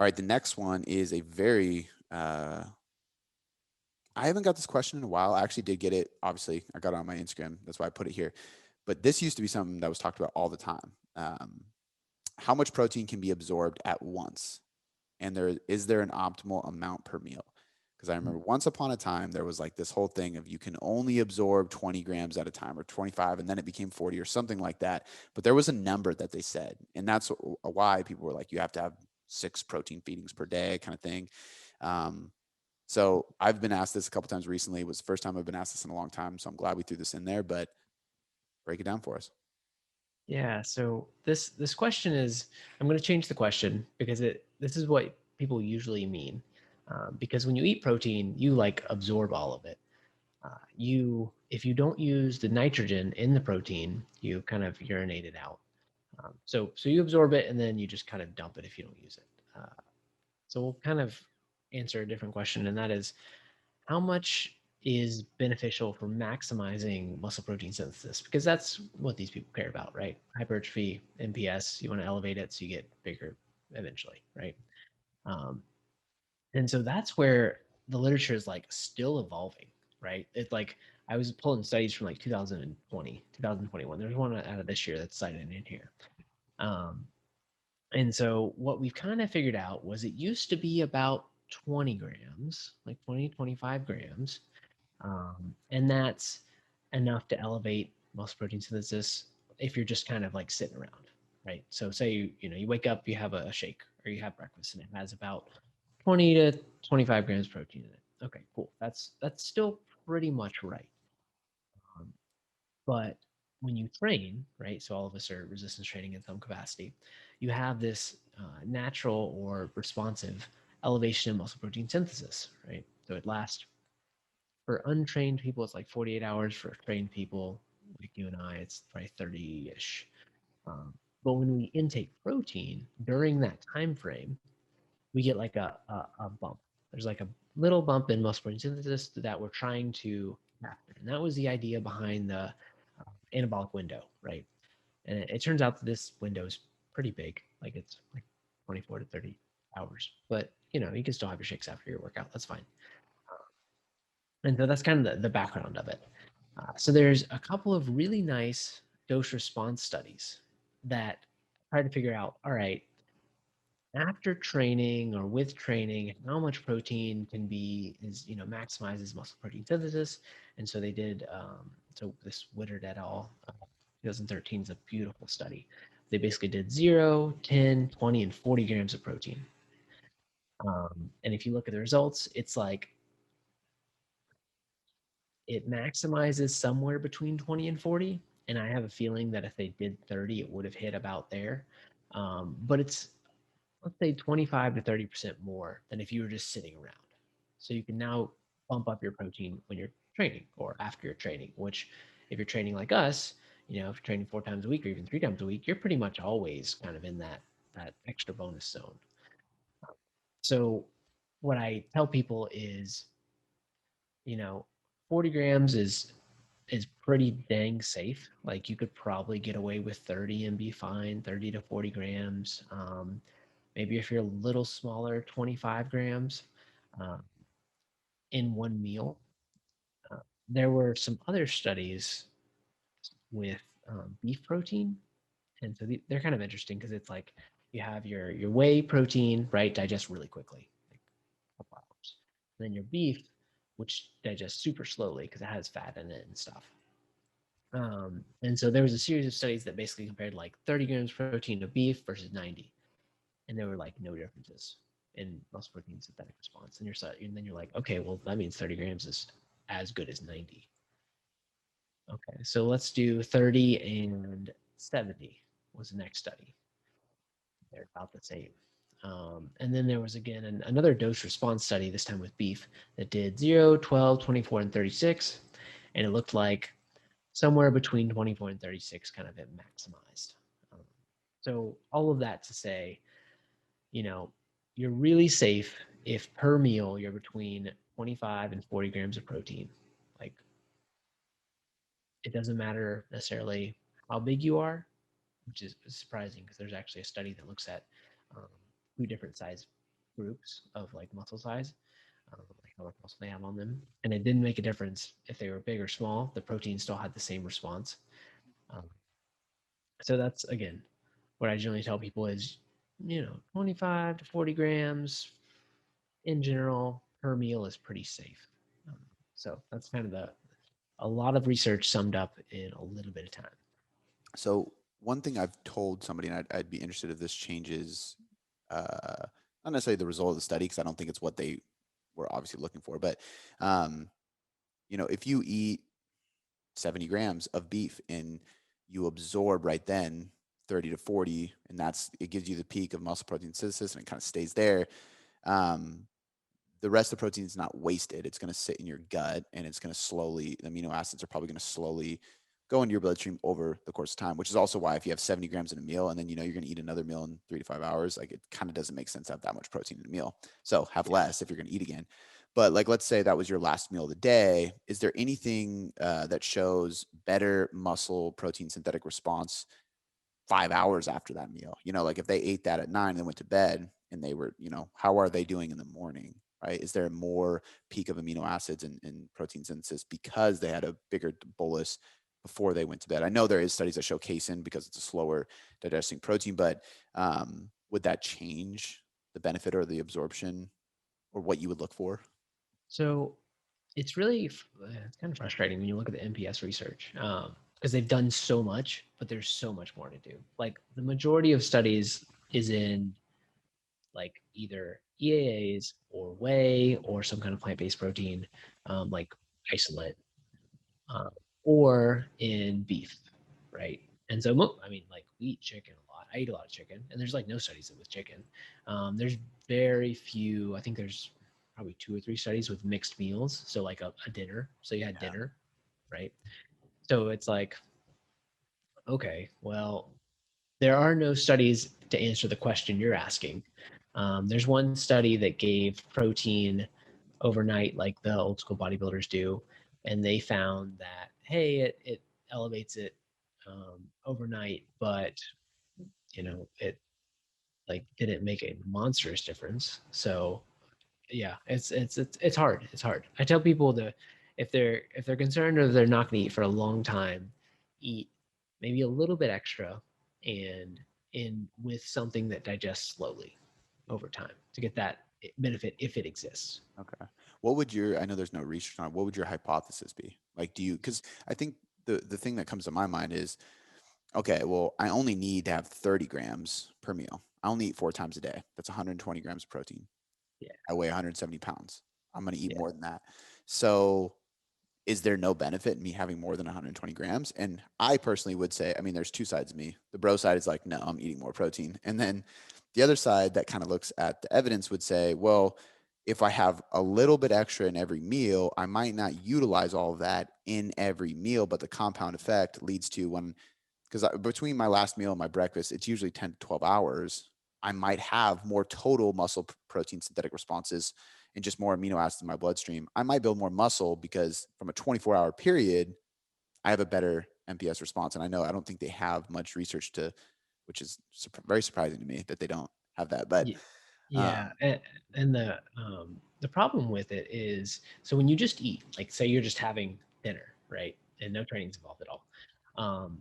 All right, the next one is a very I haven't got this question in a while. I actually did get it. Obviously, I got it on my Instagram. That's why I put it here. But this used to be something that was talked about all the time. How much protein can be absorbed at once? And there an optimal amount per meal? Because I remember once upon a time there was like this whole thing of you can only absorb 20 grams at a time or 25, and then it became 40 or something like that. But there was a number that they said, and that's why people were like, you have to have 6 protein feedings per day, kind of thing. Um, so I've been asked this a couple times recently. It was the first time I've been asked this in a long time, so I'm glad we threw this in there. But break it down for us. Yeah, so this question is, I'm going to change the question because this is what people usually mean. Because when you eat protein, you like absorb all of it. You if you don't use the nitrogen in the protein, you kind of urinate it out. So you absorb it and then you just kind of dump it if you don't use it. So we'll kind of answer a different question, and that is, how much is beneficial for maximizing muscle protein synthesis? Because that's what these people care about, right? Hypertrophy, MPS, you want to elevate it so you get bigger eventually, right? Um, and so that's where the literature is like still evolving, right? It's like I was pulling studies from like 2020, 2021. There's one out of this year that's cited in here. Um, and so what we've kind of figured out was it used to be about 20 grams, like 20, 25 grams. And that's enough to elevate muscle protein synthesis if you're just kind of like sitting around, right? So say you wake up, you have a shake or you have breakfast and it has about 20 to 25 grams protein in it. Okay, cool. That's still pretty much right. Um, but when you train, right? So all of us are resistance training in some capacity. You have this natural or responsive elevation in muscle protein synthesis, right? So it lasts for untrained people, it's like 48 hours. For trained people like you and I, it's probably 30-ish. But when we intake protein during that time frame, we get like a bump. There's like a little bump in muscle protein synthesis that we're trying to capture. And that was the idea behind the anabolic window, right? And it turns out that this window is pretty big. Like it's like 24 to 30 hours. But, you can still have your shakes after your workout. That's fine. And so that's kind of the background of it. So there's a couple of really nice dose response studies that try to figure out, all right, after training or with training, how much protein can be is maximizes muscle protein synthesis. And so they did. So this Wittard et al. 2013 is a beautiful study. They basically did 0, 10, 20, and 40 grams of protein. And if you look at the results, it's like it maximizes somewhere between 20 and 40. And I have a feeling that if they did 30, it would have hit about there. But it's, let's say, 25 to 30% more than if you were just sitting around. So you can now bump up your protein when you're training or after you're training, which if you're training like us, if you're training 4 times a week or even 3 times a week, you're pretty much always kind of in that extra bonus zone. So what I tell people is, you know, 40 grams is pretty dang safe. Like you could probably get away with 30 and be fine, 30 to 40 grams. Maybe if you're a little smaller, 25 grams uh, in one meal. Uh, there were some other studies with beef protein. And so they're kind of interesting because it's like you have your whey protein, right, digest really quickly, like a couple hours. And then your beef, which digests super slowly because it has fat in it and stuff. And so there was a series of studies that basically compared like 30 grams protein of beef versus 90, and there were like no differences in muscle protein synthetic response. And then you're like, okay, well that means 30 grams is as good as 90. Okay, so let's do 30 and 70 was the next study. They're about the same. And then there was again another dose response study, this time with beef, that did 0, 12, 24, and 36. And it looked like somewhere between 24 and 36 kind of it maximized. Um, so all of that to say, you know, you're really safe if per meal you're between 25 and 40 grams of protein. Like it doesn't matter necessarily how big you are, which is surprising because there's actually a study that looks at um, 2 different size groups of like muscle size, like how much muscle they have on them, and it didn't make a difference if they were big or small. The protein still had the same response. Um, so that's again what I generally tell people is, 25 to 40 grams in general per meal is pretty safe. Um, so that's kind of a lot of research summed up in a little bit of time. So one thing I've told somebody, and I'd be interested if this changes, uh, not necessarily the result of the study, because I don't think it's what they were obviously looking for, but um, if you eat 70 grams of beef and you absorb right then 30 to 40, and it gives you the peak of muscle protein synthesis and it kind of stays there. Um, the rest of the protein is not wasted. It's going to sit in your gut and it's going to slowly, the amino acids are probably going to slowly go into your bloodstream over the course of time, which is also why if you have 70 grams in a meal and then you're going to eat another meal in 3 to 5 hours, like it kind of doesn't make sense to have that much protein in a meal. So have Yeah. less if you're going to eat again. But like, let's say that was your last meal of the day. Is there anything that shows better muscle protein synthetic response 5 hours after that meal? Like if they ate that at 9 and then went to bed and they were, how are they doing in the morning? Right? Is there more peak of amino acids and protein synthesis because they had a bigger bolus before they went to bed? I know there is studies that show casein because it's a slower digesting protein, but would that change the benefit or the absorption or what you would look for? So it's kind of frustrating when you look at the NPS research, because they've done so much, but there's so much more to do. Like the majority of studies is in like either EAAs or whey or some kind of plant-based protein, like isolate, uh, or in beef, right? And so, I mean, like we eat chicken a lot. I eat a lot of chicken, and there's like no studies with chicken. There's very few. I think there's probably 2 or 3 studies with mixed meals. So like a dinner. So you had Yeah. dinner, right? So it's like, okay, well, there are no studies to answer the question you're asking. There's one study that gave protein overnight, like the old school bodybuilders do, and they found that hey, it elevates it overnight, but it like didn't make a monstrous difference. So yeah, it's hard. It's hard. I tell people to if they're concerned or they're not going to eat for a long time, eat maybe a little bit extra and in with something that digests slowly over time to get that benefit if it exists. Okay. I know there's no research on it, what would your hypothesis be? Like, because I think the thing that comes to my mind is, okay, well, I only need to have 30 grams per meal. I only eat 4 times a day. That's 120 grams of protein. Yeah, I weigh 170 pounds. I'm going to eat yeah, more than that. So is there no benefit in me having more than 120 grams? And I personally would say, I mean, there's two sides of me. The bro side is like, no, I'm eating more protein. And then the other side that kind of looks at the evidence would say, well, if I have a little bit extra in every meal, I might not utilize all of that in every meal, but the compound effect leads to because between my last meal and my breakfast, it's usually 10 to 12 hours. I might have more total muscle protein synthetic responses and just more amino acids in my bloodstream. I might build more muscle because from a 24-hour period, I have a better MPS response. And I don't think they have much research which is very surprising to me that they don't have that. But yeah, um, yeah. And the problem with it is so when you just eat, like say you're just having dinner, right, and no training's involved at all. Um,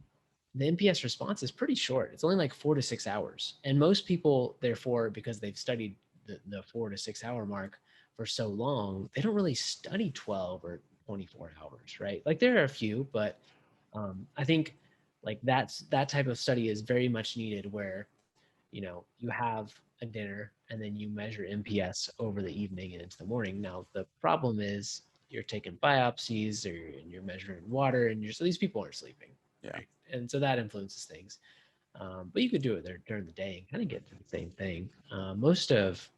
the NPS response is pretty short. It's only like 4 to 6 hours. And most people, therefore, because they've studied the 4 to 6 hour mark for so long, they don't really study 12 or 24 hours, right? Like there are a few, but I think like that type of study is very much needed where, you have a dinner and then you measure NPS over the evening and into the morning. Now, the problem is you're taking biopsies and you're measuring water and so these people aren't sleeping, yeah, right? And so that influences things. But you could do it there during the day and kind of get to the same thing. Most of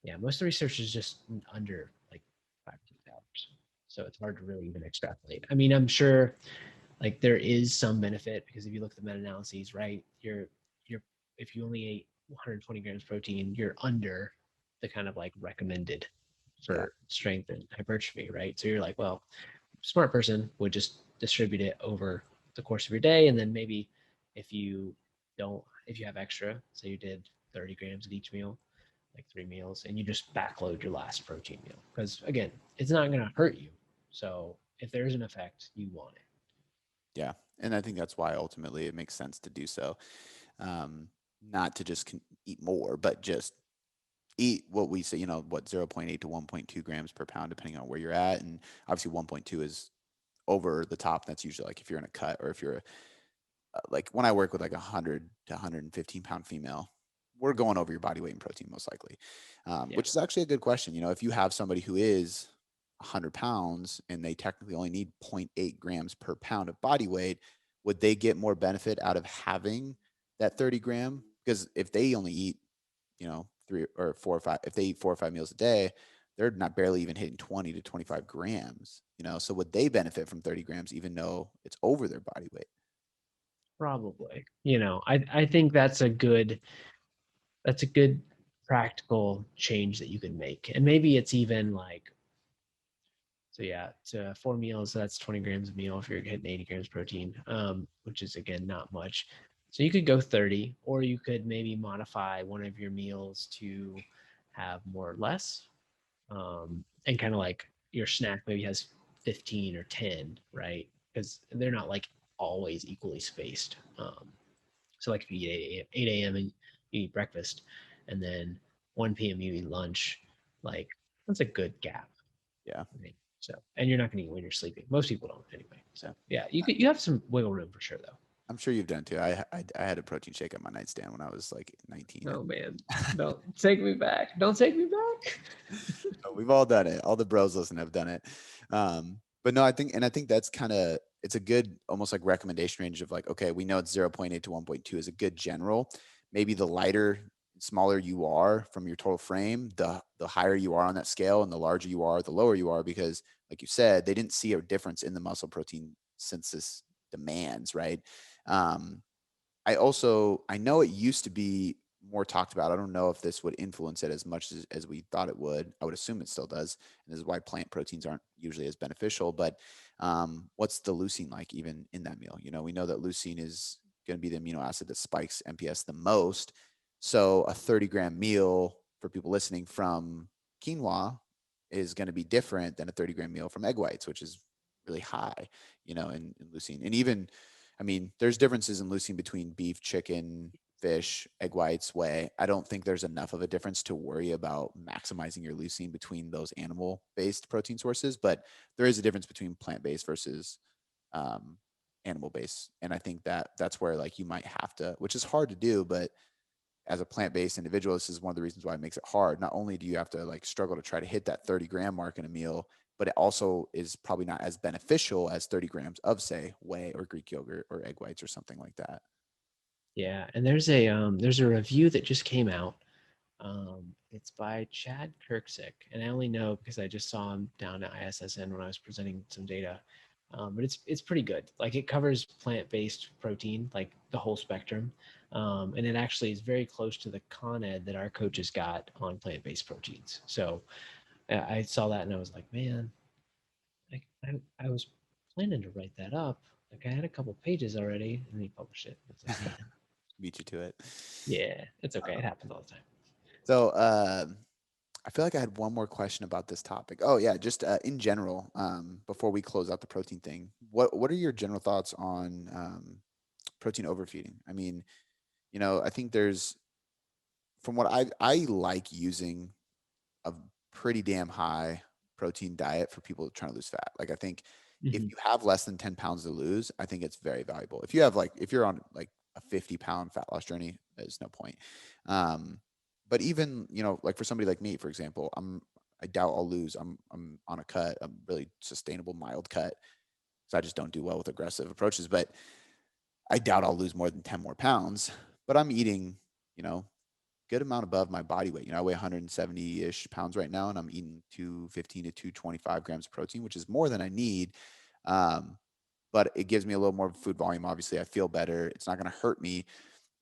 the research is just under like 5 to 6 hours. So it's hard to really even extrapolate. I mean, I'm sure like there is some benefit because if you look at the meta-analyses, right, you're if you only ate 120 grams protein, you're under the kind of like recommended yeah, for strength and hypertrophy, right? So you're like, well, smart person would just distribute it over the course of your day, and then maybe if you have extra, say you did 30 grams at each meal, like 3 meals, and you just backload your last protein meal. Because again, it's not going to hurt you. So if there's an effect, you want it. Yeah. And I think that's why ultimately it makes sense to do so. Um, Not to just eat more, but just eat what we say, what 0.8 to 1.2 grams per pound, depending on where you're at. And obviously 1.2 is over the top. That's usually like if you're in a cut or if you're like when I work with like 100 to 115 pound female, we're going over your body weight and protein most likely, Yeah, which is actually a good question. If you have somebody who is 100 pounds and they technically only need 0.8 grams per pound of body weight, would they get more benefit out of having that 30 gram? Because if they only eat, 3 or 4 or 5, if they eat 4 or 5 meals a day, they're not barely even hitting 20 to 25 grams, so would they benefit from 30 grams even though it's over their body weight? probably. I think that's a good practical change that you can make. And maybe it's even like, so yeah, it's 4 meals, so that's 20 grams a meal if you're hitting 80 grams protein, which is again not much. So you could go 30, or you could maybe modify one of your meals to have more or less, and kind of like your snack maybe has 15 or 10, right? Because they're not like always equally spaced. So like if you eat 8 a.m. and you eat breakfast, and then 1 p.m. you eat lunch, like that's a good gap. Yeah. Right? So, and you're not going to eat when you're sleeping. Most people don't anyway. So Yeah. yeah, you have some wiggle room for sure though. I'm sure you've done too. I had a protein shake at my nightstand when I was like 19. Oh man, don't take me back. Don't take me back. We've all done it. All the bros listen have done it. But no, I think that's kind of it's a good almost like recommendation range of like, okay, we know it's 0.8 to 1.2 is a good general. Maybe the lighter, smaller you are from your total frame, the higher you are on that scale, and the larger you are, the lower you are, because like you said, they didn't see a difference in the muscle protein census demands, right? Um, I know it used to be more talked about. I don't know if this would influence it as much as we thought it would. I would assume it still does. And this is why plant proteins aren't usually as beneficial. But what's the leucine like even in that meal? We know that leucine is going to be the amino acid that spikes MPS the most. So a 30-gram meal for people listening from quinoa is going to be different than a 30-gram meal from egg whites, which is really high, in leucine. And even I mean, there's differences in leucine between beef, chicken, fish, egg whites, whey. I don't think there's enough of a difference to worry about maximizing your leucine between those animal-based protein sources, but there is a difference between plant-based versus um, animal-based, and I think that's where like you might have to, which is hard to do, but as a plant-based individual, this is one of the reasons why it makes it hard. Not only do you have to like struggle to try to hit that 30-gram mark in a meal, but it also is probably not as beneficial as 30 grams of say whey or Greek yogurt or egg whites or something like that. Yeah, and there's a review that just came out. It's by Chad Kirksick, and I only know because I just saw him down at ISSN when I was presenting some data. But it's pretty good. Like it covers plant-based protein, like the whole spectrum, and it actually is very close to the Con Ed that our coaches got on plant-based proteins. So I saw that and I was like, man, I was planning to write that up. Like I had a couple pages already, and then he published it. I was like, man, Beat you to it. yeah, it's okay. It happens all the time. So I feel like I had one more question about this topic. Oh yeah, just in general, before we close out the protein thing, what are your general thoughts on protein overfeeding? I mean, I think there's from what I like using a pretty damn high protein diet for people trying to lose fat. Like I think if Mhm. you have less than 10 pounds to lose, I think it's very valuable. If you have like if you're on like a 50-pound fat loss journey, there's no point. Um, but even, like for somebody like me, for example, I doubt I'll lose. I'm on a cut, a really sustainable mild cut. So I just don't do well with aggressive approaches. But I doubt I'll lose more than 10 more pounds. But I'm eating, you know, good amount above my body weight. I weigh 170-ish pounds right now, and I'm eating 215 to 225 grams of protein, which is more than I need. Um, but it gives me a little more food volume. Obviously, I feel better. It's not going to hurt me.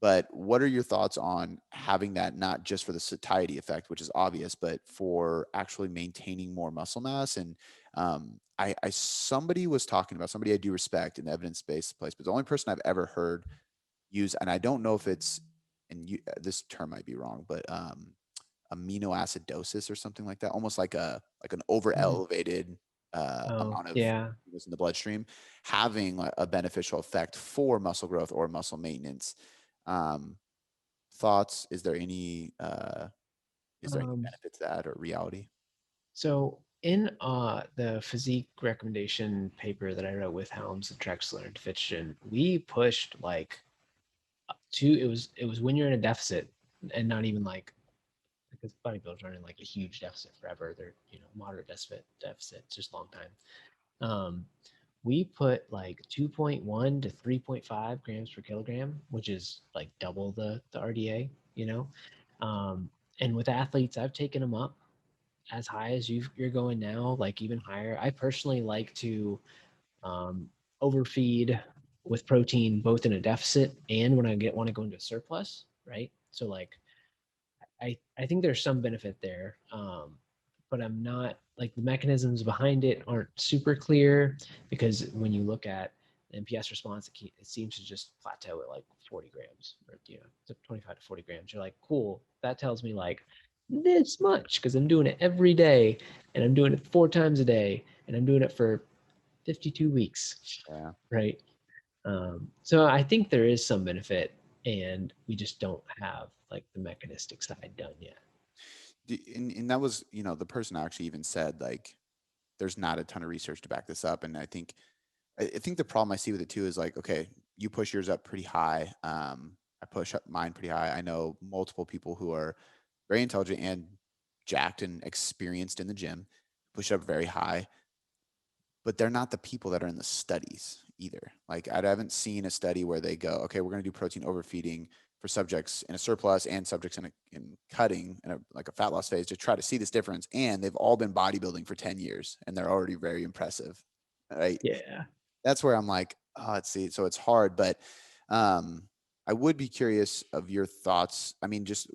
But what are your thoughts on having that not just for the satiety effect, which is obvious, but for actually maintaining more muscle mass? And somebody was talking about somebody I do respect in the evidence-based place, but the only person I've ever heard use, and I don't know if it's, and this term might be wrong, but amino acidosis or something like that, almost like an over Mm. elevated Oh, amount of yeah. glucose in the bloodstream, having a beneficial effect for muscle growth or muscle maintenance. Um, Thoughts? Is there any Um, benefit to that or reality? so in the physique recommendation paper that I wrote with Helms and Drexler and Fitchen, we pushed like it was when you're in a deficit and not even like because bodybuilders aren't in like a huge deficit forever. They're moderate deficit. It's just a long time. We put like 2.1 to 3.5 grams per kilogram, which is like double the RDA, you know. Um, and with athletes, I've taken them up as high as you're going now, like even higher. I personally like to um, overfeed with protein both in a deficit and when I want to go into a surplus, right? So like I think there's some benefit there, but I'm not like the mechanisms behind it aren't super clear because when you look at the MPS response, it seems to just plateau at like 40 grams or 25 to 40 grams. You're like, cool. That tells me like this much because I'm doing it every day and I'm doing it 4 times a day and I'm doing it for 52 weeks, Yeah. right? So I think there is some benefit, and we just don't have like the mechanistic side done yet. And that was, the person actually even said like there's not a ton of research to back this up. And I think the problem I see with it too is like, okay, you push yours up pretty high. I push up mine pretty high. I know multiple people who are very intelligent and jacked and experienced in the gym, push up very high, but they're not the people that are in the studies either. Like I haven't seen a study where they go, okay, we're going to do protein overfeeding for subjects in a surplus and subjects in cutting in like a fat loss phase to try to see this difference. And they've all been bodybuilding for 10 years and they're already very impressive. Right. Yeah. That's where I'm like, oh, let's see. So it's hard, but um, I would be curious of your thoughts. I mean, just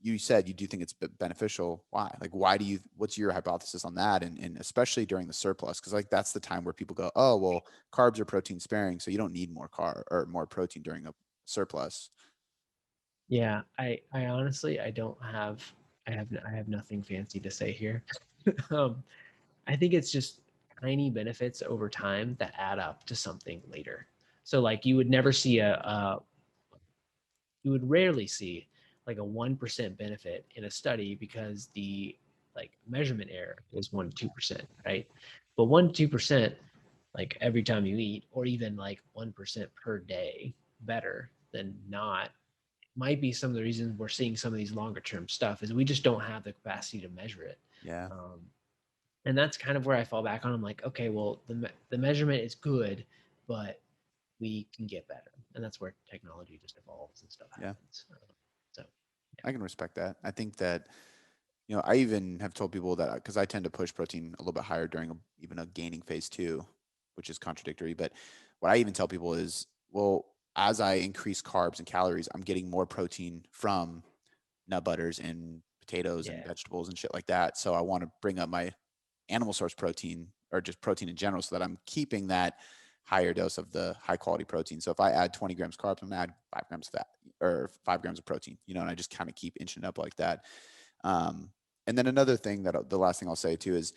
you said you do think it's beneficial. Why? Like, what's your hypothesis on that? And especially during the surplus, because like that's the time where people go, oh, well, carbs are protein sparing, so you don't need more carb or more protein during a surplus. Yeah, I honestly I have nothing fancy to say here. um, I think it's just tiny benefits over time that add up to something later. So like you would never see you would rarely see like a 1% benefit in a study because the like measurement error is 1 to 2%, right? But 1 to 2% like every time you eat, or even like 1% per day better than not might be some of the reasons we're seeing some of these longer term stuff is we just don't have the capacity to measure it. Yeah, Um, and that's kind of where I fall back on. I'm like, okay, well, the measurement is good, but we can get better, and that's where technology just evolves and stuff yeah, happens. So, yeah, I can respect that. I think that I even have told people that because I tend to push protein a little bit higher during even a gaining phase too, which is contradictory. But what I even tell people is, well, as I increase carbs and calories, I'm getting more protein from nut butters and potatoes and yeah, vegetables and shit like that. So I want to bring up my animal source protein or just protein in general so that I'm keeping that higher dose of the high quality protein. So if I add 20 grams carbs, I'm gonna add 5 grams of fat or 5 grams of protein, and I just kind of keep inching up like that. Um, and then another thing that the last thing I'll say too is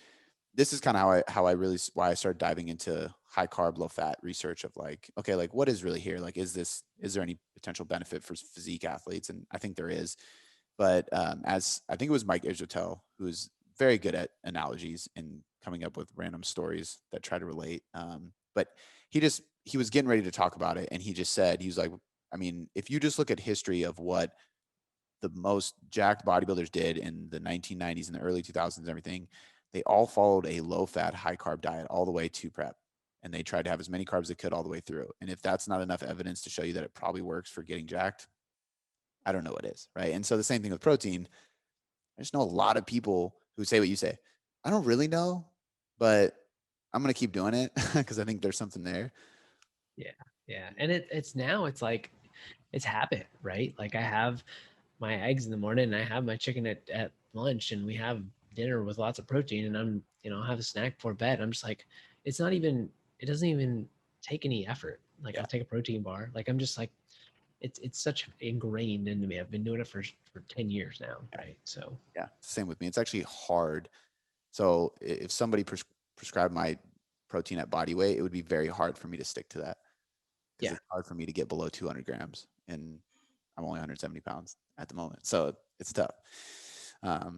this is kind of how I really why I started diving into high carb, low fat research of like, okay, like what is really here? Like, is there any potential benefit for physique athletes? And I think there is. But as I think it was Mike Israetel, who's very good at analogies and coming up with random stories that try to relate. But he was getting ready to talk about it, and he just said he was like, I mean, if you just look at history of what the most jacked bodybuilders did in the 1990s and the early 2000s and everything, they all followed a low fat, high carb diet all the way to prep. And they tried to have as many carbs as they could all the way through. And if that's not enough evidence to show you that it probably works for getting jacked, I don't know what is. Right. And so the same thing with protein. I just know a lot of people who say what you say. I don't really know, but I'm going to keep doing it because I think there's something there. yeah, yeah. And it's like it's habit, right? Like I have my eggs in the morning and I have my chicken at lunch and we have dinner with lots of protein and I'll have a snack before bed. I'm just like, it doesn't even take any effort. Like Yeah. I'll take a protein bar. Like I'm just like, it's such ingrained into me. I've been doing it for 10 years now, right? So Yeah, same with me. It's actually hard. So if somebody prescribed my protein at body weight, it would be very hard for me to stick to that because yeah, it's hard for me to get below 200 grams, and I'm only 170 pounds at the moment, so it's tough. All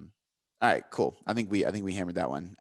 right, cool. I think we hammered that one.